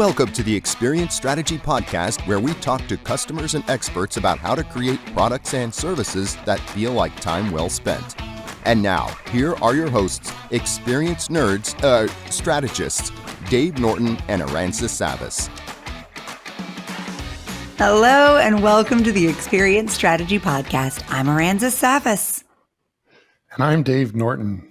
Welcome to the Experience Strategy Podcast, where we talk to customers and experts about how to create products and services that feel like time well spent. And now, here are your hosts, experienced strategists, Dave Norton and Aranza Savas. Hello, and welcome to the Experience Strategy Podcast. I'm Aranza Savas. And I'm Dave Norton.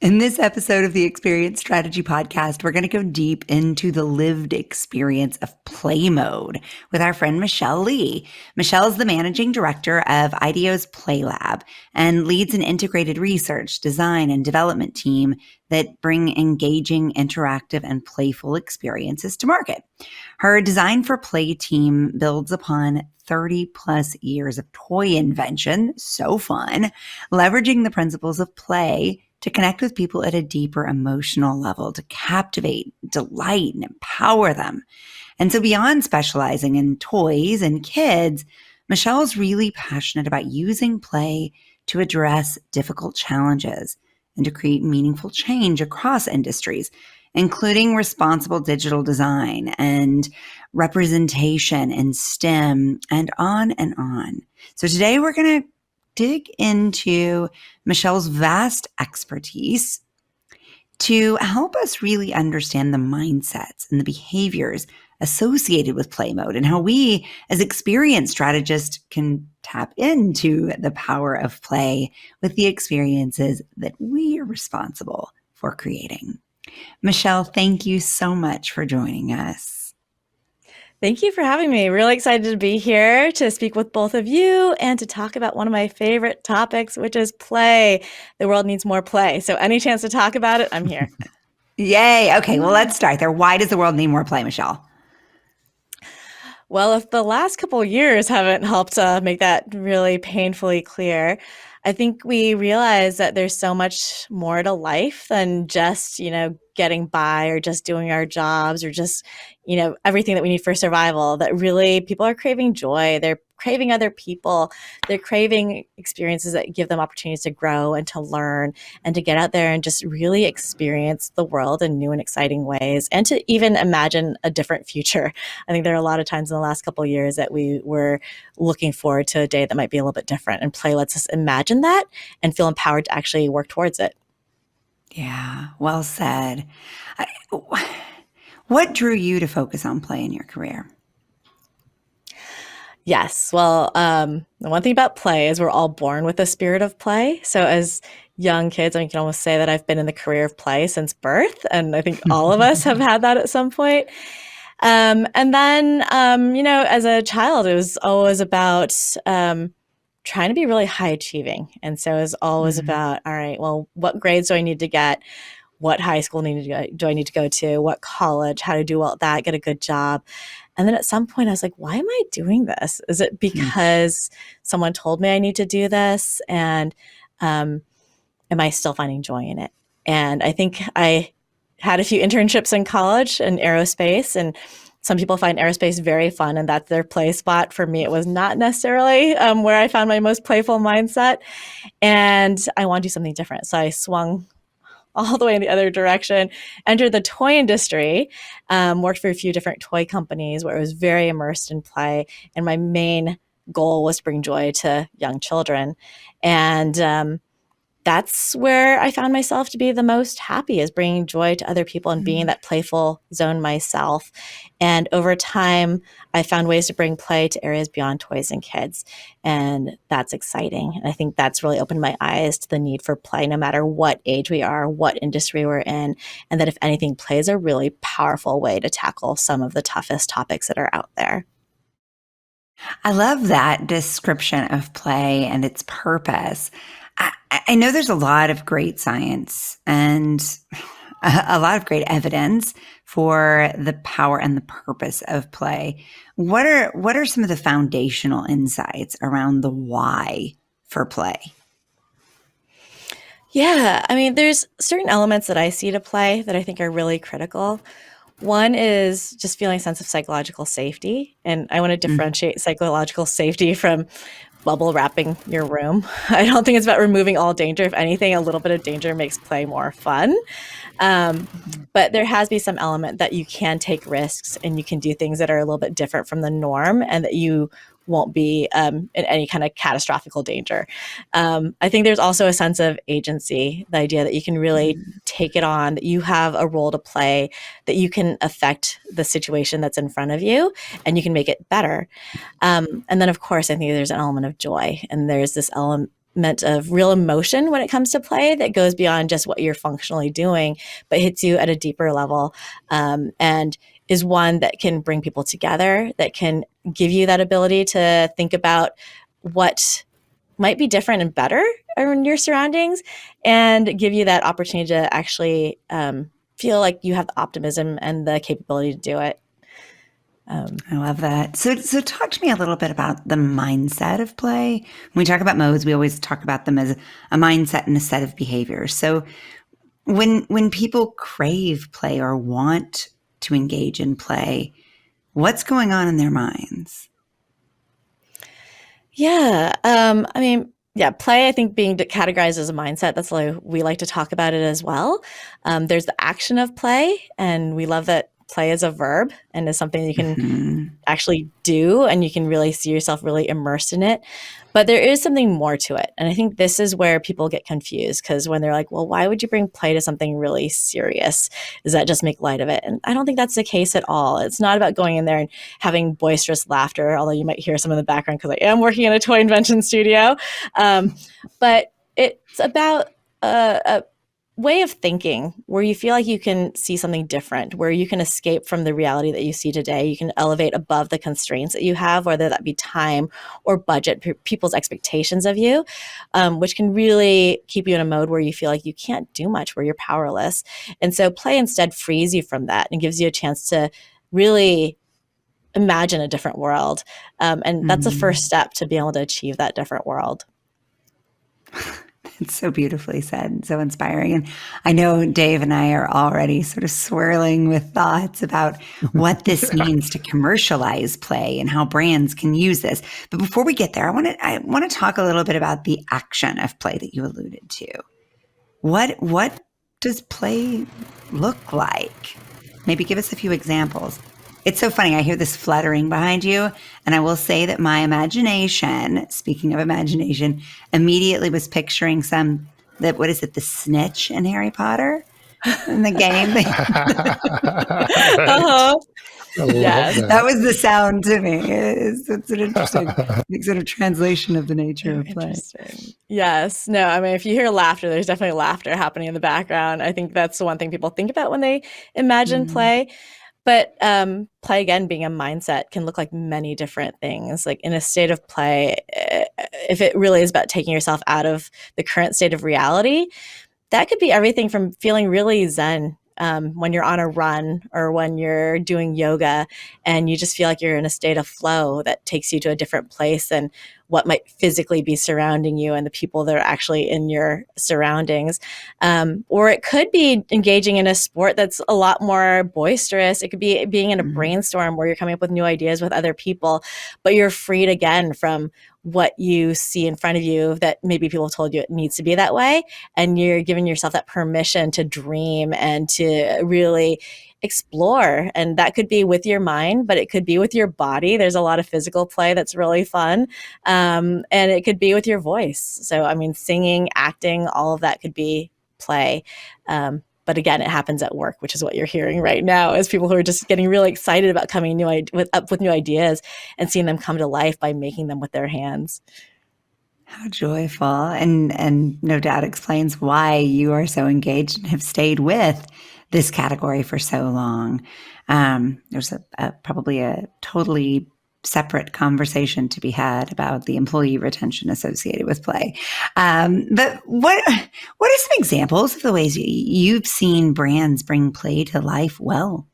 In this episode of the Experience Strategy Podcast, we're going to go deep into the lived experience of play mode with our friend Michelle Lee. Michelle is the managing director of IDEO's Play Lab and leads an integrated research, design, and development team that bring engaging, interactive, and playful experiences to market. Her Design for Play team builds upon 30 plus years of toy invention, so fun, leveraging the principles of play to connect with people at a deeper emotional level, to captivate, delight, and empower them. And so beyond specializing in toys and kids, Michelle's really passionate about using play to address difficult challenges and to create meaningful change across industries, including responsible digital design and representation in STEM and on and on. So today we're going to dig into Michelle's vast expertise to help us really understand the mindsets and the behaviors associated with play mode and how we as experienced strategists can tap into the power of play with the experiences that we are responsible for creating. Michelle, thank you so much for joining us. Thank you for having me. Really excited to be here to speak with both of you and to talk about one of my favorite topics, which is play. The world needs more play. So any chance to talk about it, I'm here. Yay. Okay, well, let's start there. Why does the world need more play, Michelle? Well, if the last couple of years haven't helped make that really painfully clear, I think we realize that there's so much more to life than just, getting by or just doing our jobs or just, everything that we need for survival, that really people are craving joy. They're craving other people. They're craving experiences that give them opportunities to grow and to learn and to get out there and just really experience the world in new and exciting ways and to even imagine a different future. I think there are a lot of times in the last couple of years that we were looking forward to a day that might be a little bit different, and play lets us imagine that and feel empowered to actually work towards it. Yeah, well said. What drew you to focus on play in your career? Yes. Well, the one thing about play is we're all born with a spirit of play. So as young kids, you can almost say that I've been in the career of play since birth. And I think all of us have had that at some point. And then, as a child, it was always about trying to be really high achieving. And so it was always about, all right, well, what grades do I need to get? What high school do I need to go to? What college? How to do all that? Get a good job. And then at some point I was like, why am I doing this? Is it because someone told me I need to do this? And am I still finding joy in it? And I think I had a few internships in college in aerospace, and some people find aerospace very fun and that's their play spot. For me, it was not necessarily where I found my most playful mindset. And I want to do something different. So I swung all the way in the other direction, entered the toy industry, worked for a few different toy companies where I was very immersed in play. And my main goal was to bring joy to young children. And that's where I found myself to be the most happy, is bringing joy to other people and being in that playful zone myself. And over time, I found ways to bring play to areas beyond toys and kids. And that's exciting. And I think that's really opened my eyes to the need for play, no matter what age we are, what industry we're in. And that if anything, play is a really powerful way to tackle some of the toughest topics that are out there. I love that description of play and its purpose. I know there's a lot of great science and a lot of great evidence for the power and the purpose of play. What are some of the foundational insights around the why for play? Yeah, there's certain elements that I see to play that I think are really critical. One is just feeling a sense of psychological safety. And I want to differentiate psychological safety from bubble wrapping your room. I don't think it's about removing all danger. If anything, a little bit of danger makes play more fun. But there has to be some element that you can take risks and you can do things that are a little bit different from the norm, and that you won't be in any kind of catastrophic danger. I think there's also a sense of agency, the idea that you can really take it on, that you have a role to play, that you can affect the situation that's in front of you and you can make it better. And then, of course, I think there's an element of joy, and there's this element of real emotion when it comes to play that goes beyond just what you're functionally doing, but hits you at a deeper level, and is one that can bring people together, that can give you that ability to think about what might be different and better in your surroundings, and give you that opportunity to actually feel like you have the optimism and the capability to do it. I love that. So talk to me a little bit about the mindset of play. When we talk about modes, we always talk about them as a mindset and a set of behaviors. So when people crave play or want to engage in play, what's going on in their minds? Yeah. Play, I think, being categorized as a mindset, that's why we like to talk about it as well. There's the action of play, and we love that play is a verb and is something you can actually do, and you can really see yourself really immersed in it. But there is something more to it. And I think this is where people get confused, because when they're like, well, why would you bring play to something really serious? Does that just make light of it? And I don't think that's the case at all. It's not about going in there and having boisterous laughter, although you might hear some in the background because I am working in a toy invention studio. But it's about a way of thinking where you feel like you can see something different, where you can escape from the reality that you see today. You can elevate above the constraints that you have, whether that be time or budget, people's expectations of you, which can really keep you in a mode where you feel like you can't do much, where you're powerless. And so play instead frees you from that and gives you a chance to really imagine a different world. And that's the first step to be able to achieve that different world. It's so beautifully said, so inspiring. And I know Dave and I are already sort of swirling with thoughts about what this means to commercialize play and how brands can use this. But before we get there, I want to talk a little bit about the action of play that you alluded to. What does play look like? Maybe give us a few examples. It's so funny. I hear this fluttering behind you, and I will say that my imagination, speaking of imagination, immediately was picturing the snitch in Harry Potter in the game. Yes. That was the sound to me. It's an interesting sort of translation of the nature of play. Yes. No, I mean, if you hear laughter, there's definitely laughter happening in the background. I think that's the one thing people think about when they imagine play. But play, again, being a mindset, can look like many different things. Like in a state of play, if it really is about taking yourself out of the current state of reality, that could be everything from feeling really zen when you're on a run, or when you're doing yoga and you just feel like you're in a state of flow that takes you to a different place than what might physically be surrounding you and the people that are actually in your surroundings. Or it could be engaging in a sport that's a lot more boisterous. It could be being in a brainstorm where you're coming up with new ideas with other people, but you're freed again from what you see in front of you that maybe people have told you it needs to be that way. And you're giving yourself that permission to dream and to really explore. And that could be with your mind, but it could be with your body. There's a lot of physical play that's really fun. And it could be with your voice. So, I mean, singing, acting, all of that could be play. But again, it happens at work, which is what you're hearing right now, is people who are just getting really excited about coming up with new ideas and seeing them come to life by making them with their hands. How joyful. And no doubt explains why you are so engaged and have stayed with this category for so long. There's probably a totally separate conversation to be had about the employee retention associated with play. But what are some examples of the ways you've seen brands bring play to life well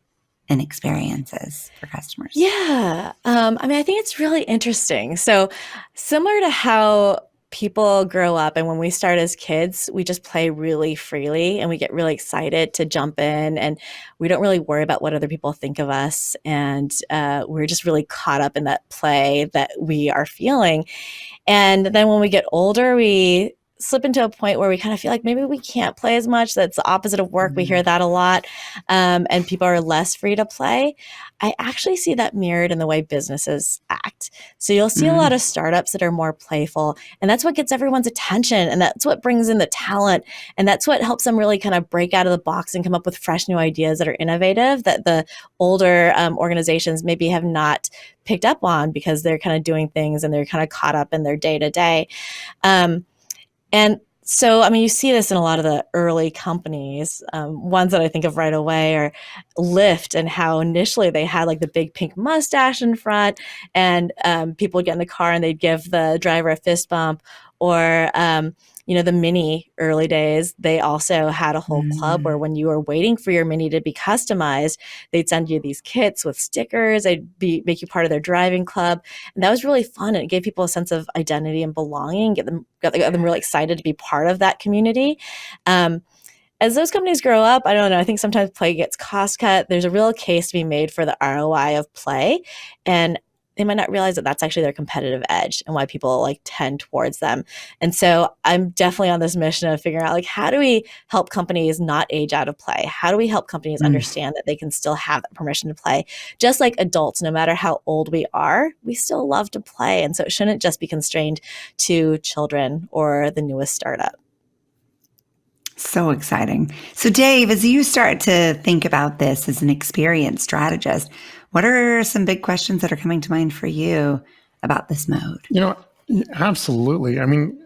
in experiences for customers? Yeah. I mean, I think it's really interesting. So similar to how people grow up, and when we start as kids, we just play really freely and we get really excited to jump in, and we don't really worry about what other people think of us. And we're just really caught up in that play that we are feeling. And then when we get older, we slip into a point where we kind of feel like maybe we can't play as much. That's the opposite of work. We hear that a lot. And people are less free to play. I actually see that mirrored in the way businesses act. So you'll see a lot of startups that are more playful, and that's what gets everyone's attention. And that's what brings in the talent. And that's what helps them really kind of break out of the box and come up with fresh new ideas that are innovative that the older organizations maybe have not picked up on because they're kind of doing things and they're kind of caught up in their day to day. And so, I mean, you see this in a lot of the early companies. Ones that I think of right away are Lyft, and how initially they had like the big pink mustache in front, and people would get in the car and they'd give the driver a fist bump. Or, the Mini early days, they also had a whole club where when you were waiting for your Mini to be customized, they'd send you these kits with stickers. They'd make you part of their driving club. And that was really fun. And it gave people a sense of identity and belonging, got them really excited to be part of that community. As those companies grow up, I don't know, I think sometimes play gets cost cut. There's a real case to be made for the ROI of play. And they might not realize that that's actually their competitive edge and why people like tend towards them. And so I'm definitely on this mission of figuring out like, how do we help companies not age out of play? How do we help companies understand that they can still have that permission to play? Just like adults, no matter how old we are, we still love to play. And so it shouldn't just be constrained to children or the newest startup. So exciting. So Dave, as you start to think about this as an experienced strategist, what are some big questions that are coming to mind for you about this mode? Absolutely. I mean,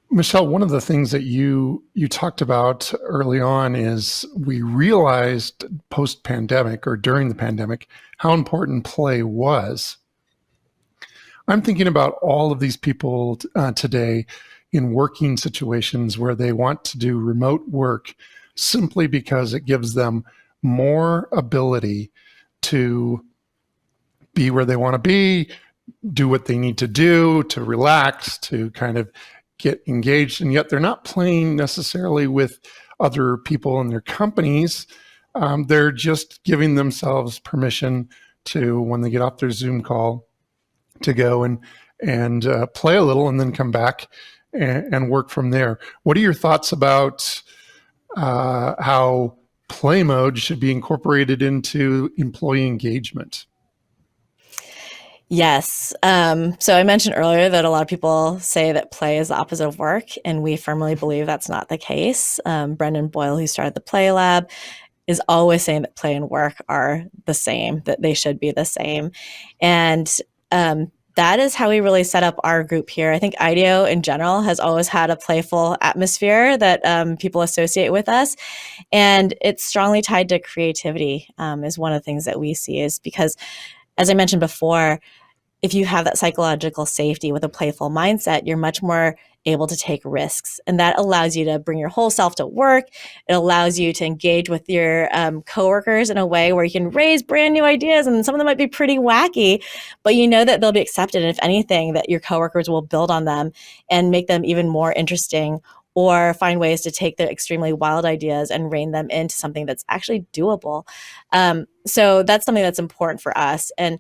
Michelle, one of the things that you talked about early on is we realized post-pandemic or during the pandemic how important play was. I'm thinking about all of these people today in working situations where they want to do remote work simply because it gives them more ability to be where they want to be, do what they need to do, to relax, to kind of get engaged. And yet they're not playing necessarily with other people in their companies. They're just giving themselves permission to, when they get off their Zoom call, to go and play a little and then come back and work from there. What are your thoughts about how play mode should be incorporated into employee engagement? Yes. So I mentioned earlier that a lot of people say that play is the opposite of work, and we firmly believe that's not the case. Brendan Boyle, who started the Play Lab, is always saying that play and work are the same, that they should be the same. And that is how we really set up our group here. I think IDEO in general has always had a playful atmosphere that people associate with us. And it's strongly tied to creativity is one of the things that we see, is because, as I mentioned before, if you have that psychological safety with a playful mindset, you're much more able to take risks. And that allows you to bring your whole self to work. It allows you to engage with your coworkers in a way where you can raise brand new ideas. And some of them might be pretty wacky, but you know that they'll be accepted. And if anything, that your coworkers will build on them and make them even more interesting, or find ways to take their extremely wild ideas and rein them into something that's actually doable. So that's something that's important for us. And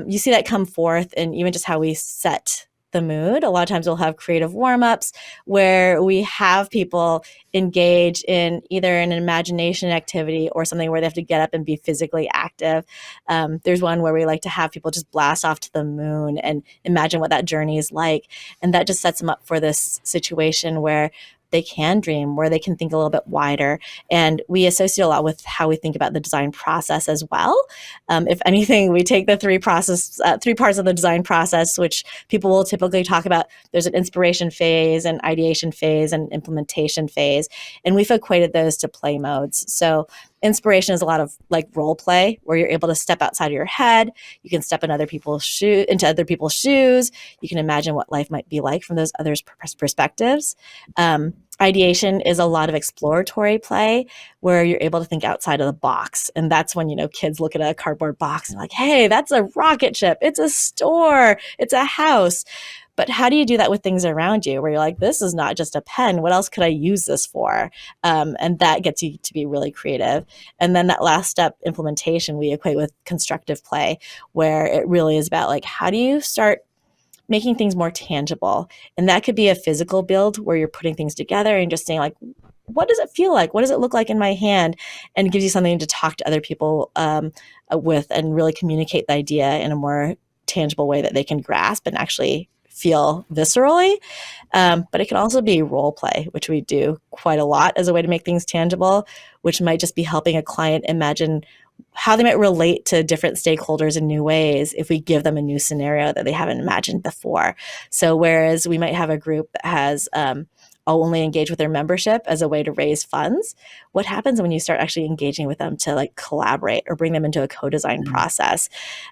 you see that come forth in even just how we set the mood. A lot of times we'll have creative warm-ups where we have people engage in either an imagination activity or something where they have to get up and be physically active. There's one where we like to have people just blast off to the moon and imagine what that journey is like. And that just sets them up for this situation where they can dream, where they can think a little bit wider. And we associate a lot with how we think about the design process as well. If anything, we take the three parts of the design process, which people will typically talk about. There's an inspiration phase, an ideation phase, and implementation phase. And we've equated those to play modes. So inspiration is a lot of like role play, where you're able to step outside of your head. You can step in into other people's shoes. You can imagine what life might be like from those others' perspectives. Ideation is a lot of exploratory play where you're able to think outside of the box. And that's when, kids look at a cardboard box and like, hey, that's a rocket ship. It's a store. It's a house. But how do you do that with things around you where you're like, this is not just a pen. What else could I use this for? And that gets you to be really creative. And then that last step, implementation, we equate with constructive play, where it really is about like, how do you start making things more tangible. And that could be a physical build where you're putting things together and just saying like, what does it feel like? What does it look like in my hand? And it gives you something to talk to other people with and really communicate the idea in a more tangible way that they can grasp and actually feel viscerally. But it can also be role play, which we do quite a lot as a way to make things tangible, which might just be helping a client imagine how they might relate to different stakeholders in new ways if we give them a new scenario that they haven't imagined before. So whereas we might have a group that has only engage with their membership as a way to raise funds, what happens when you start actually engaging with them to like collaborate or bring them into a co-design process?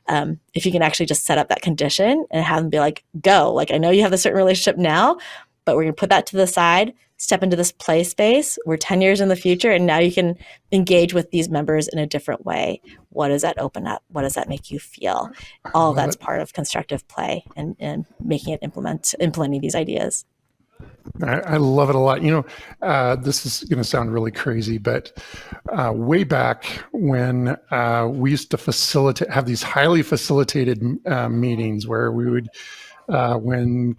If you can actually just set up that condition and have them be like, go, like, I know you have a certain relationship now, but we're going to put that to the side, step into this play space. We're 10 years in the future, and now you can engage with these members in a different way. What does that open up? What does that make you feel? All of that's part of constructive play and making it implementing these ideas. I love it a lot. This is going to sound really crazy, but way back when we used to have these highly facilitated meetings where we would, when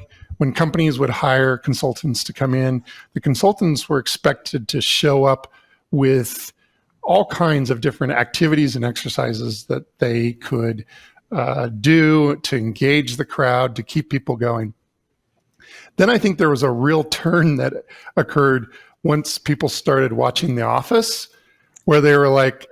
companies would hire consultants to come in, the consultants were expected to show up with all kinds of different activities and exercises that they could do to engage the crowd, to keep people going. Then I think there was a real turn that occurred once people started watching The Office, where they were like,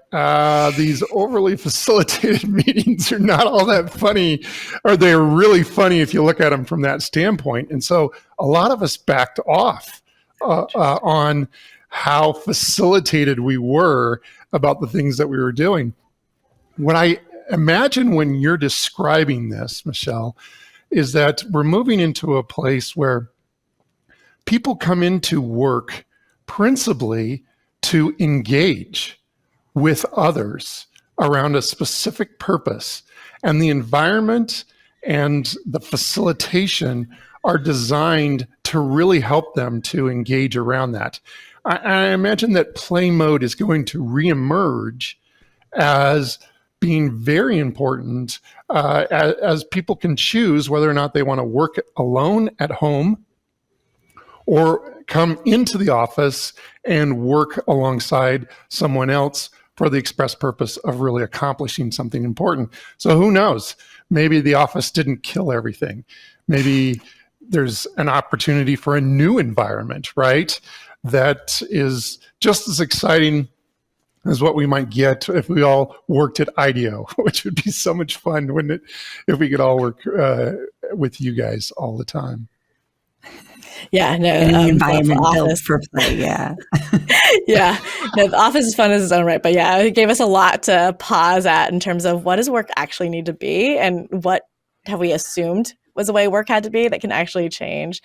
these overly facilitated meetings are not all that funny, or they're really funny if you look at them from that standpoint. And so a lot of us backed off on how facilitated we were about the things that we were doing. What I imagine when you're describing this, Michelle, is that we're moving into a place where people come into work principally to engage with others around a specific purpose. And the environment and the facilitation are designed to really help them to engage around that. I imagine that play mode is going to reemerge as being very important as people can choose whether or not they want to work alone at home or come into the office and work alongside someone else for the express purpose of really accomplishing something important. So who knows? Maybe the office didn't kill everything. Maybe there's an opportunity for a new environment, right? That is just as exciting as what we might get if we all worked at IDEO, which would be so much fun, wouldn't it? If we could all work with you guys all the time. Yeah, no, an environment built for play. Yeah. Yeah. No, the office is fun in its own right, but yeah, it gave us a lot to pause at in terms of what does work actually need to be and what have we assumed was the way work had to be that can actually change.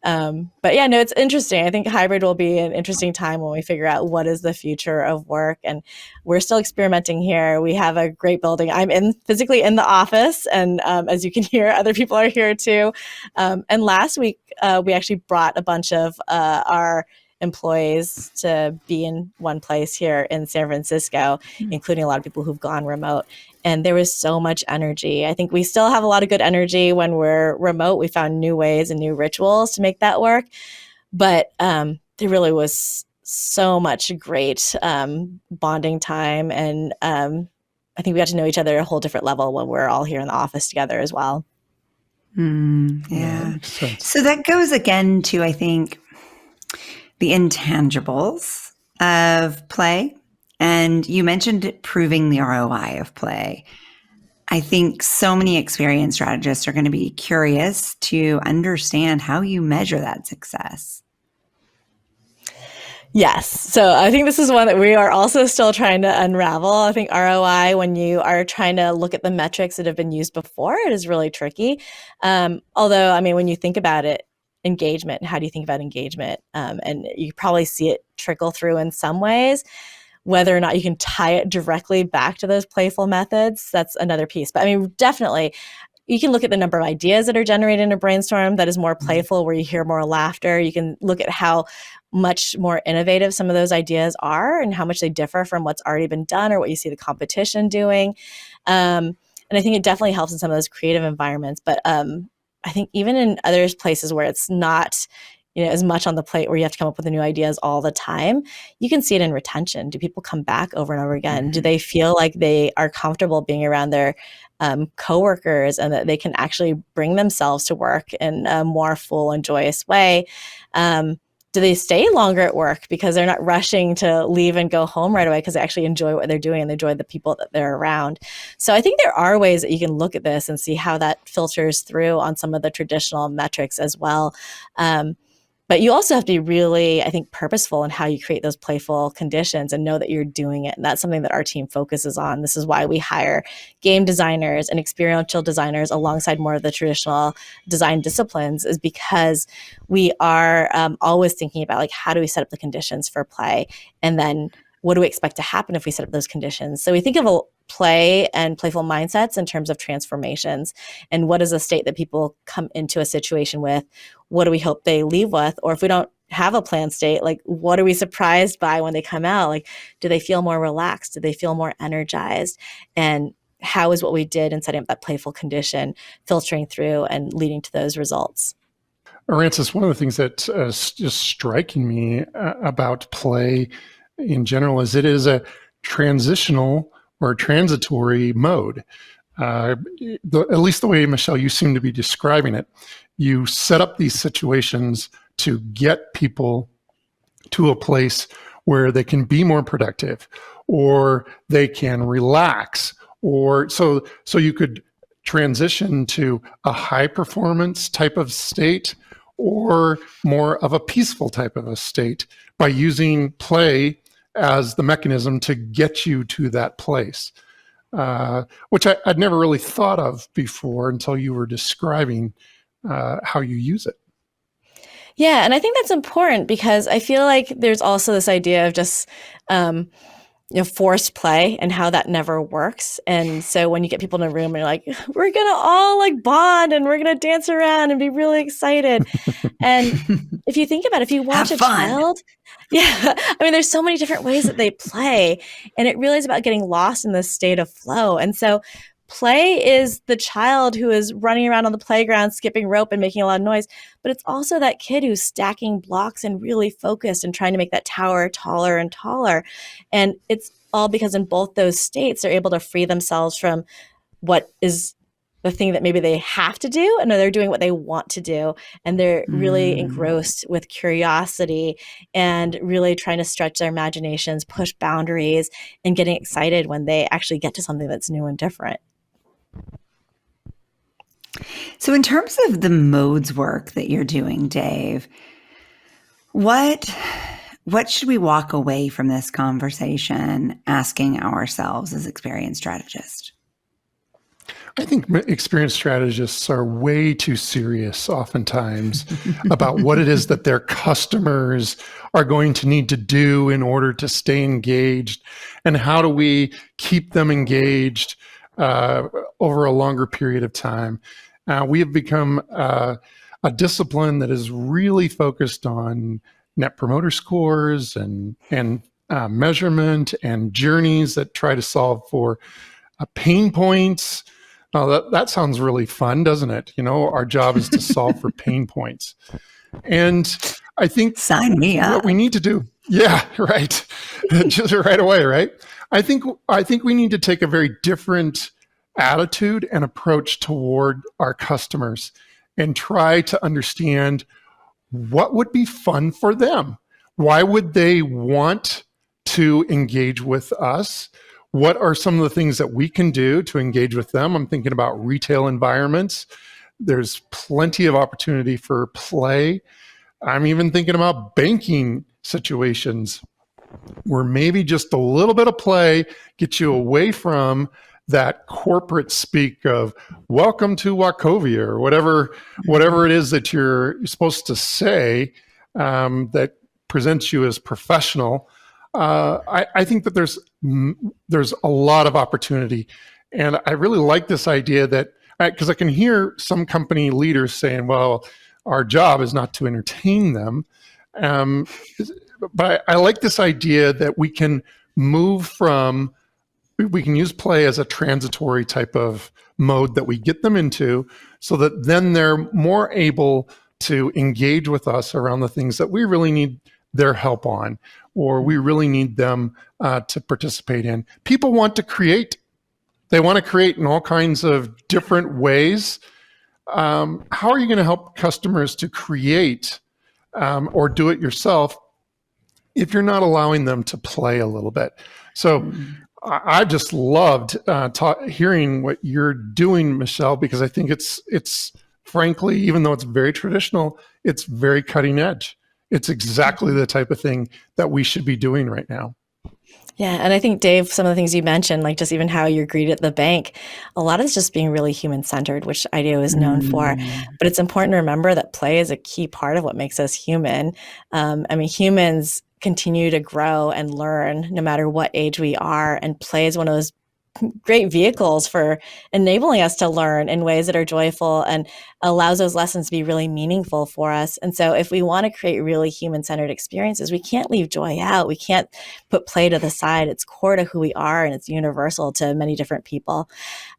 But yeah, no, it's interesting. I think hybrid will be an interesting time when we figure out what is the future of work. And we're still experimenting here. We have a great building. I'm physically in the office. And as you can hear, other people are here too. And last week, we actually brought a bunch of our employees to be in one place here in San Francisco, including a lot of people who've gone remote. And there was so much energy. I think we still have a lot of good energy when we're remote. We found new ways and new rituals to make that work. But there really was so much great bonding time. And I think we got to know each other at a whole different level when we're all here in the office together as well. Yeah. So that goes again to, I think, the intangibles of play. And you mentioned proving the ROI of play. I think so many experienced strategists are going to be curious to understand how you measure that success. Yes. So I think this is one that we are also still trying to unravel. I think ROI, when you are trying to look at the metrics that have been used before, it is really tricky. Although, I mean, when you think about it, engagement, how do you think about engagement? And you probably see it trickle through in some ways. Whether or not you can tie it directly back to those playful methods, that's another piece. But I mean, definitely, you can look at the number of ideas that are generated in a brainstorm that is more playful, where you hear more laughter. You can look at how much more innovative some of those ideas are and how much they differ from what's already been done or what you see the competition doing. And I think it definitely helps in some of those creative environments. But I think even in other places where it's not, as much on the plate where you have to come up with new ideas all the time, you can see it in retention. Do people come back over and over again? Mm-hmm. Do they feel like they are comfortable being around their coworkers and that they can actually bring themselves to work in a more full and joyous way? Do they stay longer at work because they're not rushing to leave and go home right away because they actually enjoy what they're doing and they enjoy the people that they're around? So I think there are ways that you can look at this and see how that filters through on some of the traditional metrics as well. But you also have to be really, I think, purposeful in how you create those playful conditions and know that you're doing it. And that's something that our team focuses on. This is why we hire game designers and experiential designers alongside more of the traditional design disciplines, is because we are always thinking about, like, how do we set up the conditions for play? And then what do we expect to happen if we set up those conditions? So we think of a play and playful mindsets in terms of transformations, and what is a state that people come into a situation with? What do we hope they leave with? Or if we don't have a planned state, like, what are we surprised by when they come out? Like, do they feel more relaxed? Do they feel more energized? And how is what we did in setting up that playful condition filtering through and leading to those results? Aransas, one of the things that's just striking me about play in general is it is a transitional or transitory mode. At least the way, Michelle, you seem to be describing it. You set up these situations to get people to a place where they can be more productive, or they can relax, or so you could transition to a high performance type of state or more of a peaceful type of a state by using play as the mechanism to get you to that place, which I'd never really thought of before until you were describing how you use it. Yeah, and I think that's important because I feel like there's also this idea of just forced play and how that never works. And so when you get people in a room and you're like, we're gonna all like bond and we're gonna dance around and be really excited. And if you think about it, if you watch a child, I mean, there's so many different ways that they play, and it really is about getting lost in this state of flow. And so play is the child who is running around on the playground, skipping rope and making a lot of noise, but it's also that kid who's stacking blocks and really focused and trying to make that tower taller and taller. And it's all because in both those states, they're able to free themselves from what is the thing that maybe they have to do, and they're doing what they want to do. And they're really engrossed with curiosity and really trying to stretch their imaginations, push boundaries, and getting excited when they actually get to something that's new and different. So in terms of the modes work that you're doing, Dave, what should we walk away from this conversation asking ourselves as experienced strategists? I think experienced strategists are way too serious oftentimes about what it is that their customers are going to need to do in order to stay engaged, and how do we keep them engaged over a longer period of time. We have become a discipline that is really focused on net promoter scores and measurement and journeys that try to solve for pain points. That sounds really fun, doesn't it? Our job is to solve for pain points. And I think sign me up. What we need to do, right, just right away, right? I think we need to take a very different attitude and approach toward our customers and try to understand what would be fun for them. Why would they want to engage with us? What are some of the things that we can do to engage with them? I'm thinking about retail environments. There's plenty of opportunity for play. I'm even thinking about banking situations where maybe just a little bit of play gets you away from that corporate speak of welcome to Wachovia or whatever it is that you're supposed to say that presents you as professional. I think that there's a lot of opportunity, and I really like this idea that, because I can hear some company leaders saying, well, our job is not to entertain them, but I like this idea that we can move from we can use play as a transitory type of mode that we get them into, so that then they're more able to engage with us around the things that we really need their help on, or we really need them to participate in. People want to create. They want to create in all kinds of different ways. How are you going to help customers to create or do it yourself if you're not allowing them to play a little bit? So I just loved hearing what you're doing, Michelle, because I think it's frankly, even though it's very traditional, it's very cutting edge. It's exactly the type of thing that we should be doing right now. Yeah. And I think, Dave, some of the things you mentioned, like just even how you're greeted at the bank, a lot of it's just being really human-centered, which IDEO is known for. But it's important to remember that play is a key part of what makes us human. Humans continue to grow and learn no matter what age we are. And play is one of those great vehicles for enabling us to learn in ways that are joyful and allows those lessons to be really meaningful for us. And so if we want to create really human-centered experiences, we can't leave joy out. We can't put play to the side. It's core to who we are, and it's universal to many different people.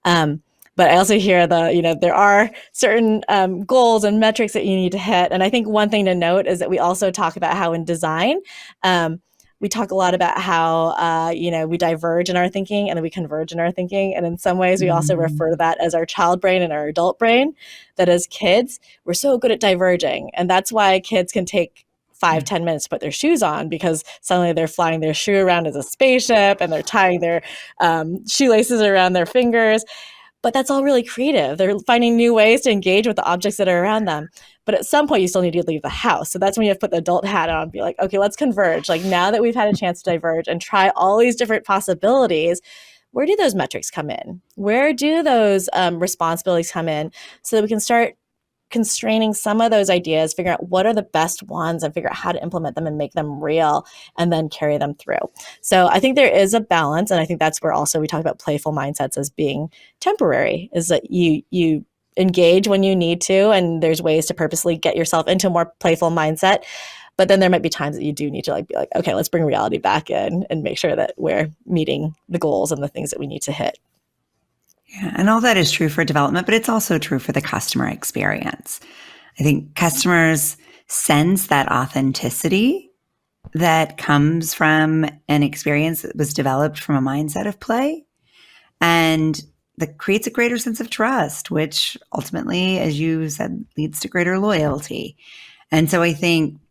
But I also hear there are certain goals and metrics that you need to hit. And I think one thing to note is that we also talk about how in design, we talk a lot about how, we diverge in our thinking and then we converge in our thinking. And in some ways, we also refer to that as our child brain and our adult brain, that as kids, we're so good at diverging. And that's why kids can take 5-10 minutes to put their shoes on, because suddenly they're flying their shoe around as a spaceship and they're tying their shoelaces around their fingers. But that's all really creative. They're finding new ways to engage with the objects that are around them. But at some point, you still need to leave the house. So that's when you have to put the adult hat on and be like, okay, let's converge. Like, now that we've had a chance to diverge and try all these different possibilities, where do those metrics come in? Where do those responsibilities come in, so that we can start constraining some of those ideas, figure out what are the best ones and figure out how to implement them and make them real, and then carry them through. So I think there is a balance. And I think that's where also we talk about playful mindsets as being temporary, is that you engage when you need to, and there's ways to purposely get yourself into a more playful mindset. But then there might be times that you do need to be like, okay, let's bring reality back in and make sure that we're meeting the goals and the things that we need to hit. Yeah, and all that is true for development, but it's also true for the customer experience. I think customers sense that authenticity that comes from an experience that was developed from a mindset of play, and that creates a greater sense of trust, which ultimately, as you said, leads to greater loyalty. And so I think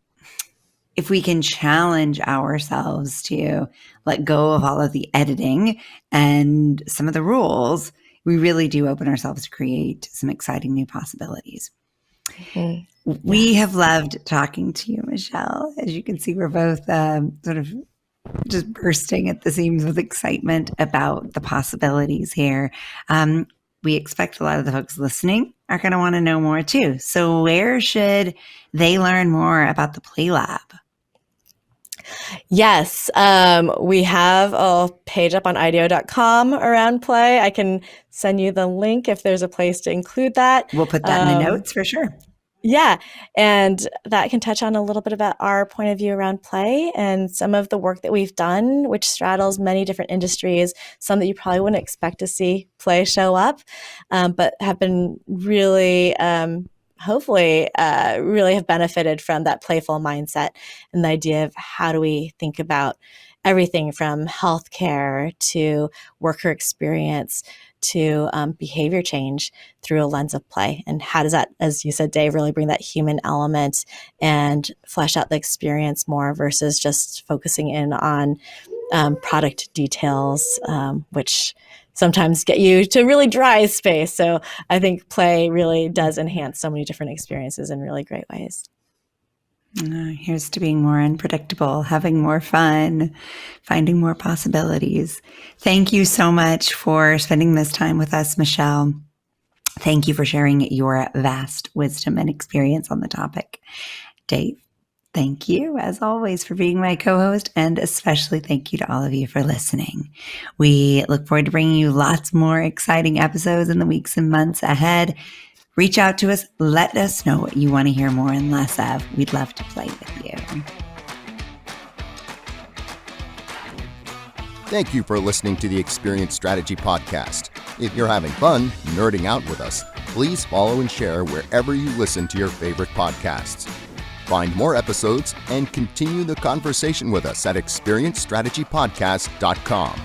if we can challenge ourselves to let go of all of the editing and some of the rules, we really do open ourselves to create some exciting new possibilities. Mm-hmm. We have loved talking to you, Michelle. As you can see, we're both sort of just bursting at the seams with excitement about the possibilities here. We expect a lot of the folks listening are going to want to know more too. So where should they learn more about the Play Lab? Yes, we have a page up on IDEO.com around play. I can send you the link if there's a place to include that. We'll put that in the notes for sure. Yeah, and that can touch on a little bit about our point of view around play and some of the work that we've done, which straddles many different industries, some that you probably wouldn't expect to see play show up, but have been really hopefully really have benefited from that playful mindset and the idea of how do we think about everything from healthcare to worker experience to behavior change through a lens of play. And how does that, as you said, Dave, really bring that human element and flesh out the experience more versus just focusing in on product details, which sometimes get you to really dry space. So I think play really does enhance so many different experiences in really great ways. Here's to being more unpredictable, having more fun, finding more possibilities. Thank you so much for spending this time with us, Michelle. Thank you for sharing your vast wisdom and experience on the topic. Dave, thank you, as always, for being my co-host, and especially thank you to all of you for listening. We look forward to bringing you lots more exciting episodes in the weeks and months ahead. Reach out to us. Let us know what you want to hear more and less of. We'd love to play with you. Thank you for listening to the Experience Strategy Podcast. If you're having fun nerding out with us, please follow and share wherever you listen to your favorite podcasts. Find more episodes and continue the conversation with us at experiencestrategypodcast.com.